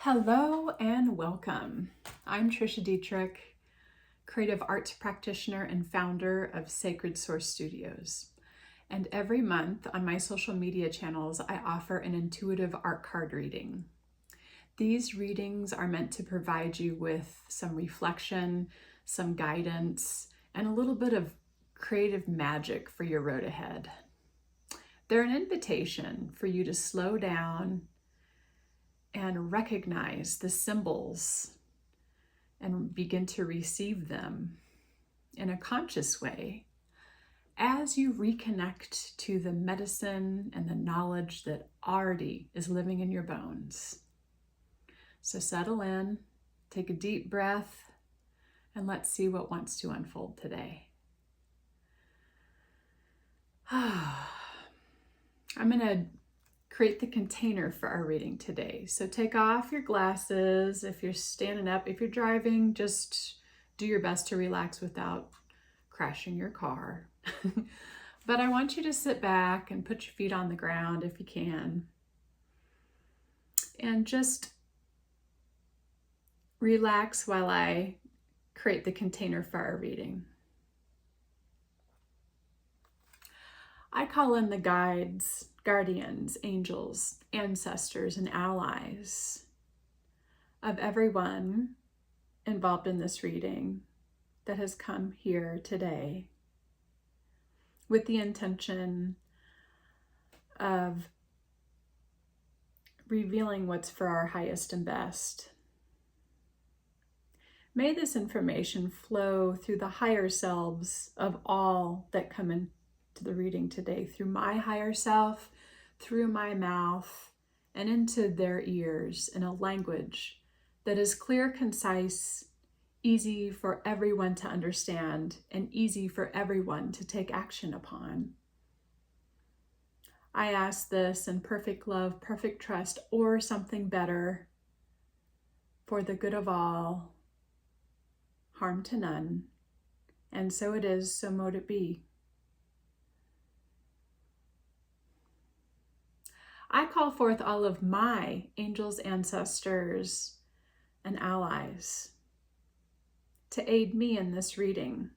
Hello and welcome. I'm Tricia Dietrich, creative arts practitioner and founder of Sacred Source Studios. And every month on my social media channels, I offer an intuitive art card reading. These readings are meant to provide you with some reflection, some guidance, and a little bit of creative magic for your road ahead. They're an invitation for you to slow down and recognize the symbols and begin to receive them in a conscious way as you reconnect to the medicine and the knowledge that already is living in your bones. So settle in, take a deep breath, and let's see what wants to unfold today. I'm going to create the container for our reading today. So take off your glasses. If you're standing up, if you're driving, just do your best to relax without crashing your car. But I want you to sit back and put your feet on the ground if you can. And just relax while I create the container for our reading. I call in the guides, guardians, angels, ancestors, and allies of everyone involved in this reading that has come here today with the intention of revealing what's for our highest and best. May this information flow through the higher selves of all that come into the reading today, through my higher self, through my mouth, and into their ears in a language that is clear, concise, easy for everyone to understand, and easy for everyone to take action upon. I ask this in perfect love, perfect trust, or something better, for the good of all, harm to none, and so it is, so mote it be. I call forth all of my angels, ancestors, and allies to aid me in this reading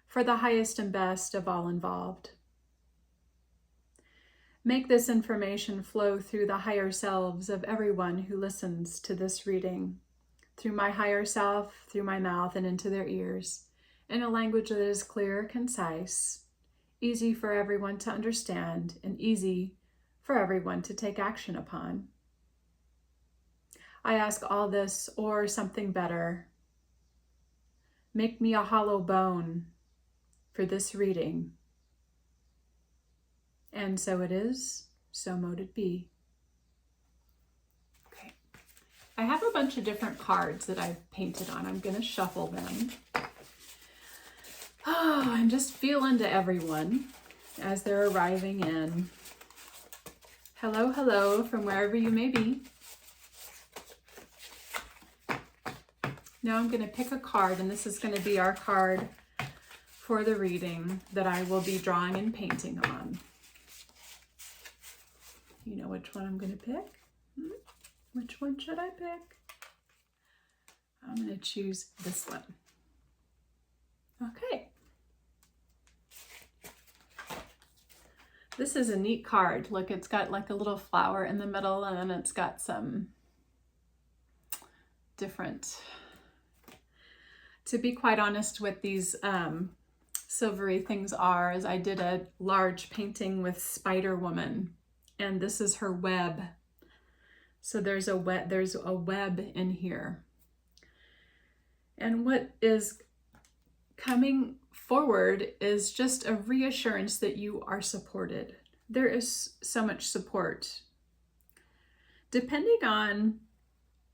for the highest and best of all involved. Make this information flow through the higher selves of everyone who listens to this reading, through my higher self, through my mouth, and into their ears, in a language that is clear, concise, easy for everyone to understand, and easy for everyone to take action upon. I ask all this or something better. Make me a hollow bone for this reading. And so it is, so mote it be. Okay. I have a bunch of different cards that I've painted on. I'm going to shuffle them. And just feel into everyone as they're arriving in. Hello, hello, from wherever you may be. Now I'm going to pick a card, and this is going to be our card for the reading that I will be drawing and painting on. You know which one I'm going to pick? Which one should I pick? I'm going to choose this one. Okay. This is a neat card. Look, it's got like a little flower in the middle, and then it's got some different, to be quite honest, what these silvery things are, is I did a large painting with Spider Woman, and this is her web. So there's a web in here. And what is coming forward is just a reassurance that you are supported. There is so much support. Depending on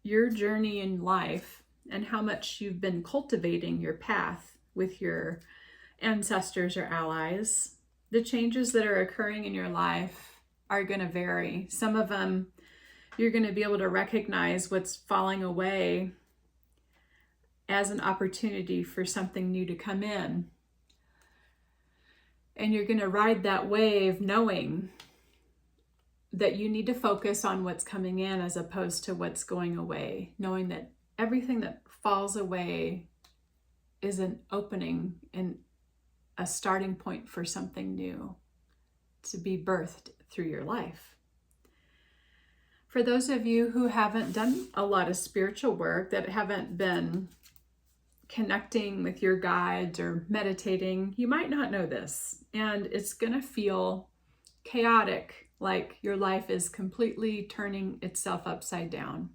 your journey in life and how much you've been cultivating your path with your ancestors or allies, the changes that are occurring in your life are going to vary. Some of them, you're going to be able to recognize what's falling away as an opportunity for something new to come in. And you're going to ride that wave knowing that you need to focus on what's coming in as opposed to what's going away, knowing that everything that falls away is an opening and a starting point for something new to be birthed through your life. For those of you who haven't done a lot of spiritual work, that haven't been connecting with your guides or meditating, you might not know this, and it's going to feel chaotic, like your life is completely turning itself upside down.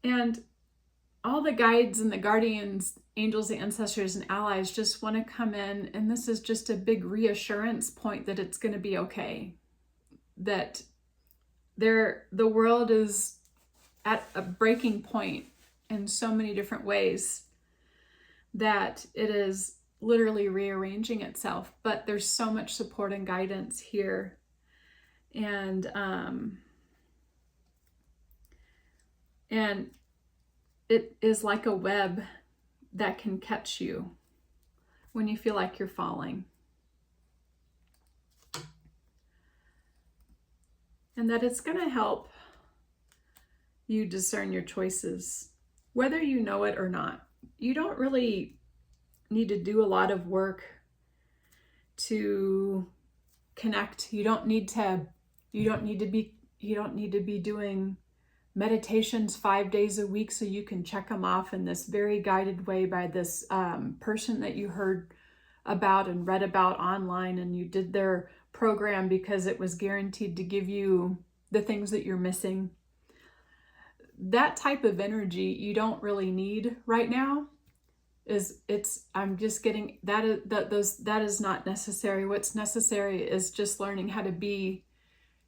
And all the guides and the guardians, angels, ancestors, and allies just want to come in, and this is just a big reassurance point that it's going to be okay. That the world is at a breaking point in so many different ways that it is literally rearranging itself, but there's so much support and guidance here. And it is like a web that can catch you when you feel like you're falling. And that it's going to help you discern your choices, whether you know it or not. You don't really need to do a lot of work to connect. You don't need to be doing meditations 5 days a week so you can check them off in this very guided way by this person that you heard about and read about online, and you did their program because it was guaranteed to give you the things that you're missing. That type of energy you don't really need right now. I'm just getting that is not necessary. What's necessary is just learning how to be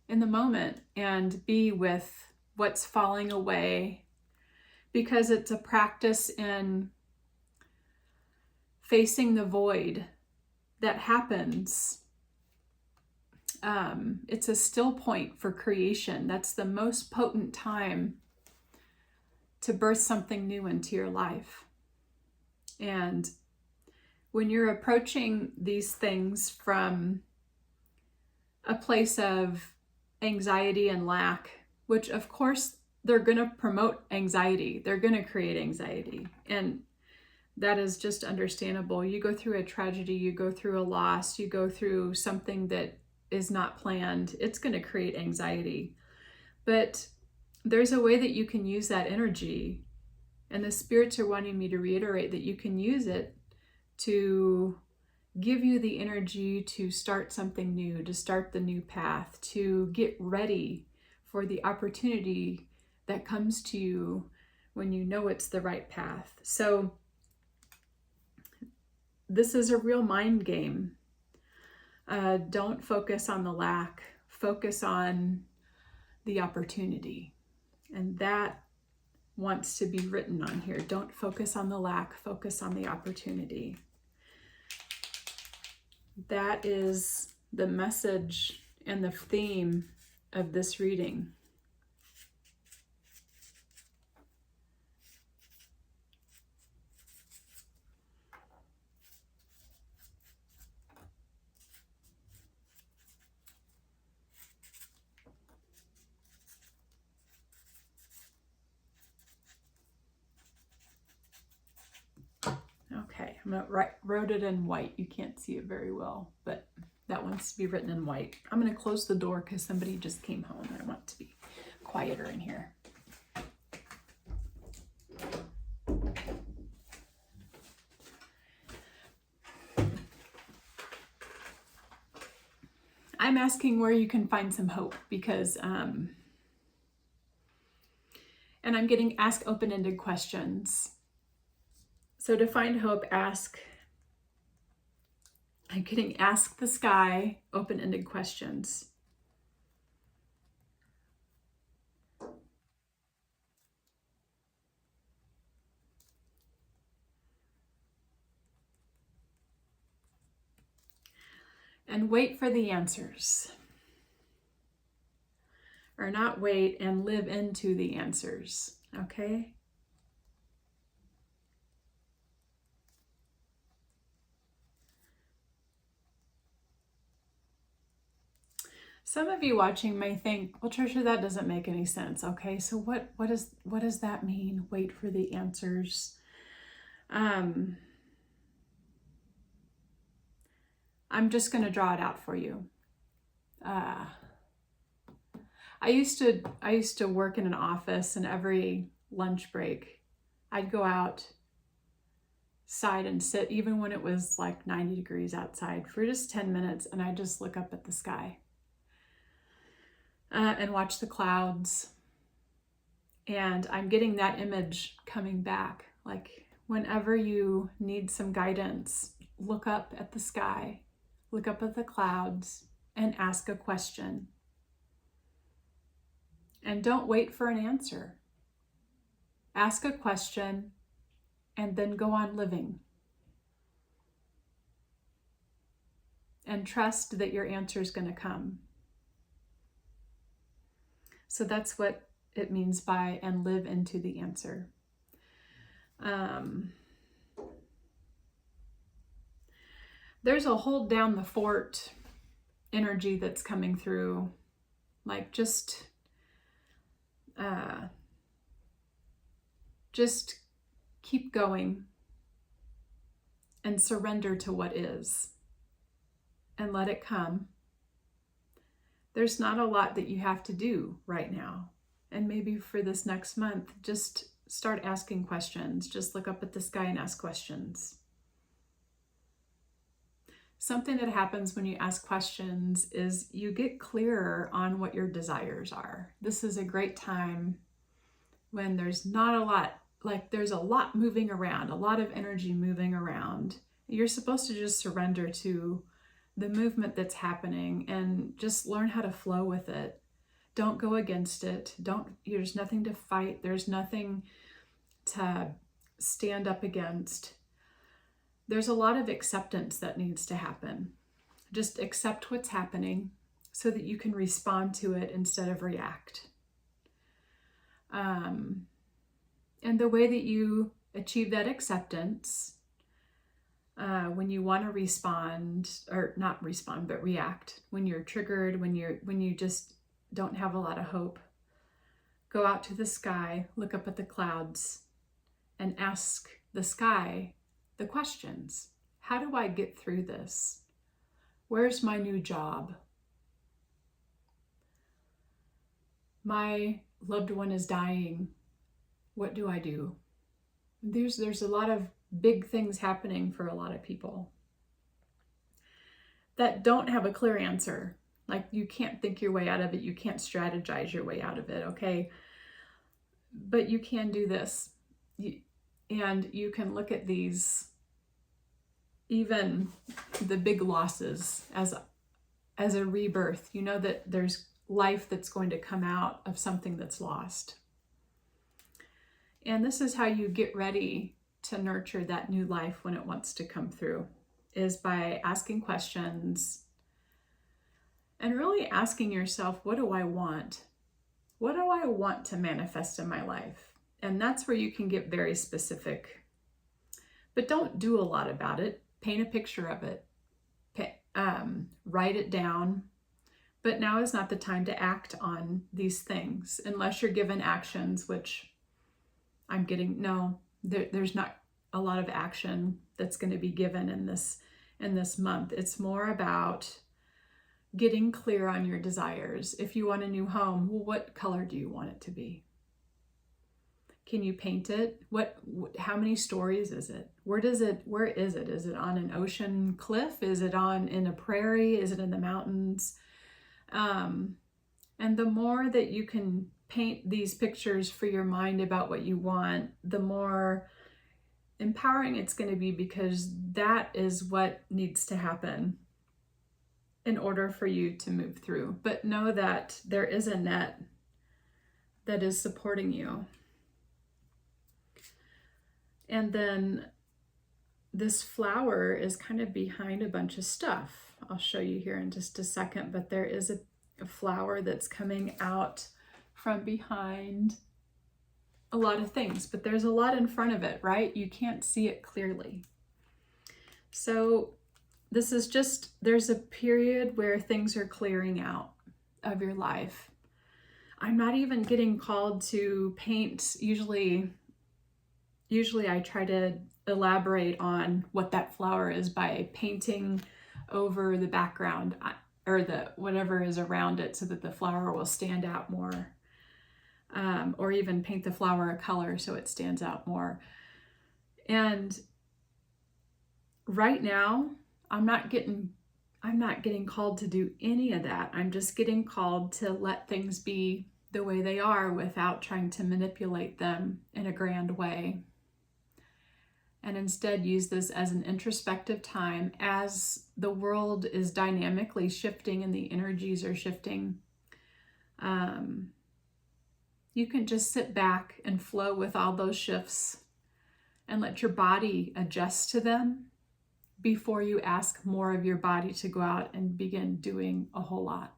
in the moment and be with what's falling away, because it's a practice in facing the void that happens. It's a still point for creation. That's the most potent time to birth something new into your life. And when you're approaching these things from a place of anxiety and lack, which of course they're going to promote anxiety, they're going to create anxiety, and that is just understandable. You go through a tragedy, you go through a loss, you go through something that is not planned, it's going to create anxiety. But there's a way that you can use that energy, and the spirits are wanting me to reiterate that you can use it to give you the energy to start something new, to start the new path, to get ready for the opportunity that comes to you when you know it's the right path. So this is a real mind game. Don't focus on the lack, focus on the opportunity. And that wants to be written on here. Don't focus on the lack, focus on the opportunity. That is the message and the theme of this reading. Okay, I'm gonna wrote it in white. You can't see it very well, but that wants to be written in white. I'm gonna close the door because somebody just came home and I want to be quieter in here. I'm asking where you can find some hope, because and I'm getting ask open-ended questions. So to find hope, I'm getting ask the sky open-ended questions. And wait for the answers. Or not wait and live into the answers, okay? Some of you watching may think, well, Tricia, that doesn't make any sense. Okay, so what does that mean? Wait for the answers. I'm just going to draw it out for you. I used to work in an office, and every lunch break, I'd go outside and sit, even when it was like 90 degrees outside, for just 10 minutes, and I'd just look up at the sky and watch the clouds. And I'm getting that image coming back. Like, whenever you need some guidance, look up at the sky, look up at the clouds, and ask a question. And don't wait for an answer. Ask a question and then go on living. And trust that your answer is going to come. So that's what it means by "and live into the answer." There's a hold down the fort energy that's coming through. Like, just keep going and surrender to what is and let it come. There's not a lot that you have to do right now. And maybe for this next month, just start asking questions. Just look up at the sky and ask questions. Something that happens when you ask questions is you get clearer on what your desires are. This is a great time when there's not a lot, like there's a lot moving around, a lot of energy moving around. You're supposed to just surrender to the movement that's happening and just learn how to flow with it. Don't go against it. There's nothing to fight. There's nothing to stand up against. There's a lot of acceptance that needs to happen. Just accept what's happening so that you can respond to it instead of react. And the way that you achieve that acceptance, when you want to respond, or not respond, but react, when you're triggered, when you just don't have a lot of hope, go out to the sky, look up at the clouds, and ask the sky the questions. How do I get through this? Where's my new job? My loved one is dying. What do I do? There's a lot of big things happening for a lot of people that don't have a clear answer. Like, you can't think your way out of it. You can't strategize your way out of it, okay? But you can do this. And you can look at these, even the big losses, as a rebirth. You know that there's life that's going to come out of something that's lost. And this is how you get ready to nurture that new life when it wants to come through, is by asking questions and really asking yourself, what do I want? What do I want to manifest in my life? And that's where you can get very specific. But don't do a lot about it. Paint a picture of it. Write it down. But now is not the time to act on these things unless you're given actions, which I'm getting, no, there's not a lot of action that's going to be given in this month. It's more about getting clear on your desires. If you want a new home, well, what color do you want it to be? Can you paint it? How many stories is it? Where is it? Is it on an ocean cliff? Is it in a prairie? Is it in the mountains? And the more that you can paint these pictures for your mind about what you want, the more empowering it's going to be, because that is what needs to happen in order for you to move through. But know that there is a net that is supporting you. And then this flower is kind of behind a bunch of stuff. I'll show you here in just a second, but there is a flower that's coming out from behind a lot of things, but there's a lot in front of it, right? You can't see it clearly. So this is just, there's a period where things are clearing out. of your life. I'm not even getting called to paint. Usually I try to elaborate on what that flower is by painting over the background or the whatever is around it so that the flower will stand out more. Or even paint the flower a color so it stands out more. And right now, I'm not getting called to do any of that. I'm just getting called to let things be the way they are without trying to manipulate them in a grand way. And instead use this as an introspective time as the world is dynamically shifting and the energies are shifting. You can just sit back and flow with all those shifts and let your body adjust to them before you ask more of your body to go out and begin doing a whole lot.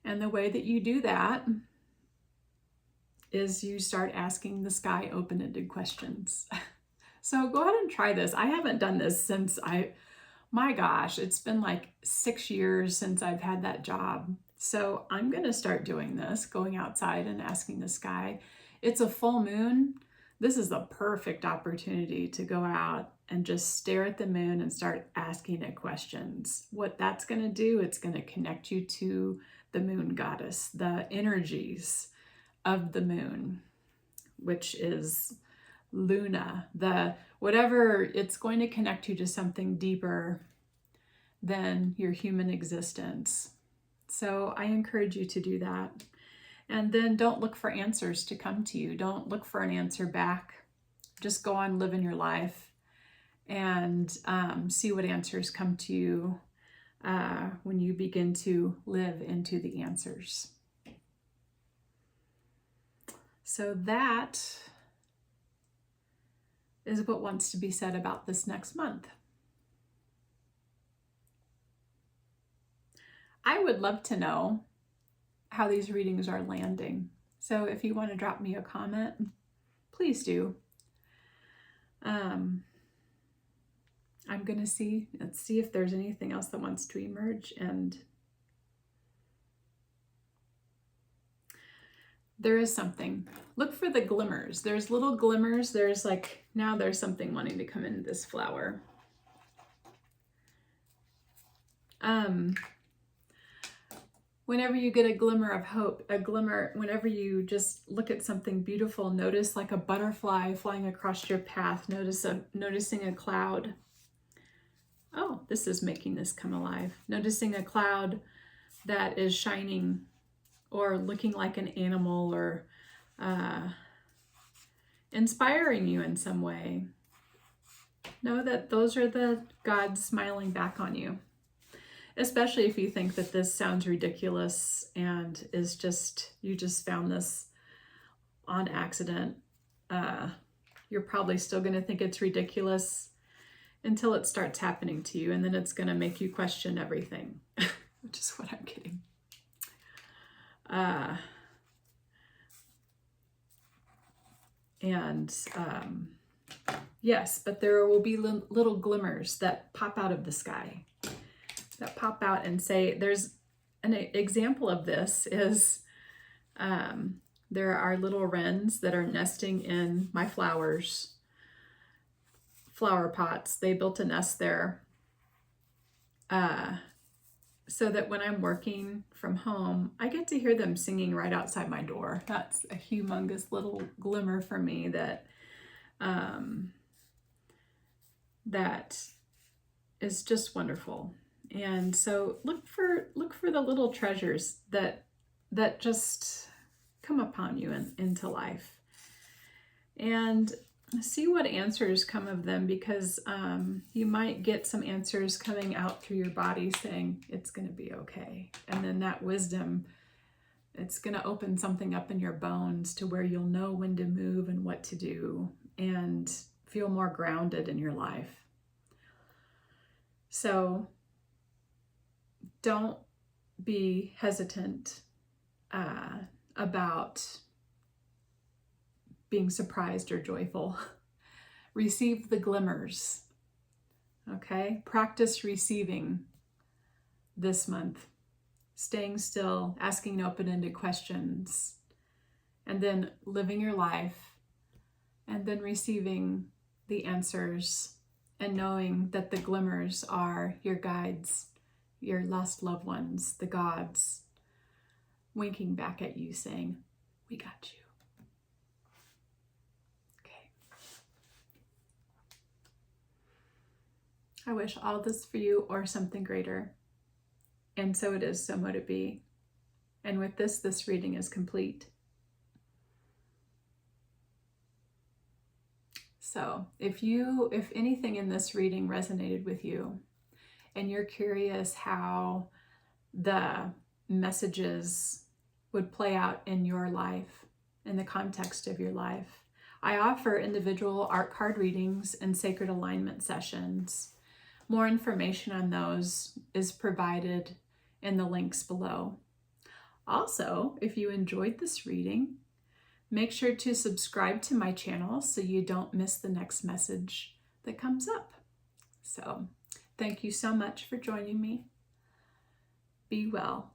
And the way that you do that is you start asking the sky open-ended questions. So go ahead and try this. I haven't done this since my gosh, it's been like 6 years since I've had that job. So I'm going to start doing this, going outside and asking the sky. It's a full moon. This is the perfect opportunity to go out and just stare at the moon and start asking it questions. What that's going to do, it's going to connect you to the moon goddess, the energies of the moon, which is Luna, it's going to connect you to something deeper than your human existence. So I encourage you to do that. And then don't look for answers to come to you. Don't look for an answer back. Just go on living your life and see what answers come to you when you begin to live into the answers. So that is what wants to be said about this next month. I would love to know how these readings are landing. So if you want to drop me a comment, please do. I'm going to let's see if there's anything else that wants to emerge. And there is something. Look for the glimmers. There's little glimmers. Now there's something wanting to come into this flower. Whenever you get a glimmer of hope, whenever you just look at something beautiful, notice like a butterfly flying across your path, noticing a cloud. Oh, this is making this come alive. Noticing a cloud that is shining or looking like an animal or inspiring you in some way. Know that those are the gods smiling back on you. Especially if you think that this sounds ridiculous and you just found this on accident. You're probably still going to think it's ridiculous until it starts happening to you, and then it's going to make you question everything, which is what I'm getting. Yes, but there will be little glimmers that pop out of the sky. That pop out and say, there's an example of this is there are little wrens that are nesting in my flower pots. They built a nest there so that when I'm working from home, I get to hear them singing right outside my door. That's a humongous little glimmer for me that is just wonderful. And so look for the little treasures that just come upon you into life, and see what answers come of them, because you might get some answers coming out through your body saying it's going to be okay. And then that wisdom, it's going to open something up in your bones to where you'll know when to move and what to do and feel more grounded in your life. So don't be hesitant about being surprised or joyful. Receive the glimmers, okay? Practice receiving this month. staying still, asking open-ended questions, and then living your life, and then receiving the answers and knowing that the glimmers are your guides, your lost loved ones, the gods, winking back at you saying, we got you. Okay. I wish all this for you or something greater. And so it is, so mote it be. And with this reading is complete. So if anything in this reading resonated with you, and you're curious how the messages would play out in your life, in the context of your life, I offer individual art card readings and sacred alignment sessions. More information on those is provided in the links below. Also, if you enjoyed this reading, make sure to subscribe to my channel so you don't miss the next message that comes up. So, thank you so much for joining me. Be well.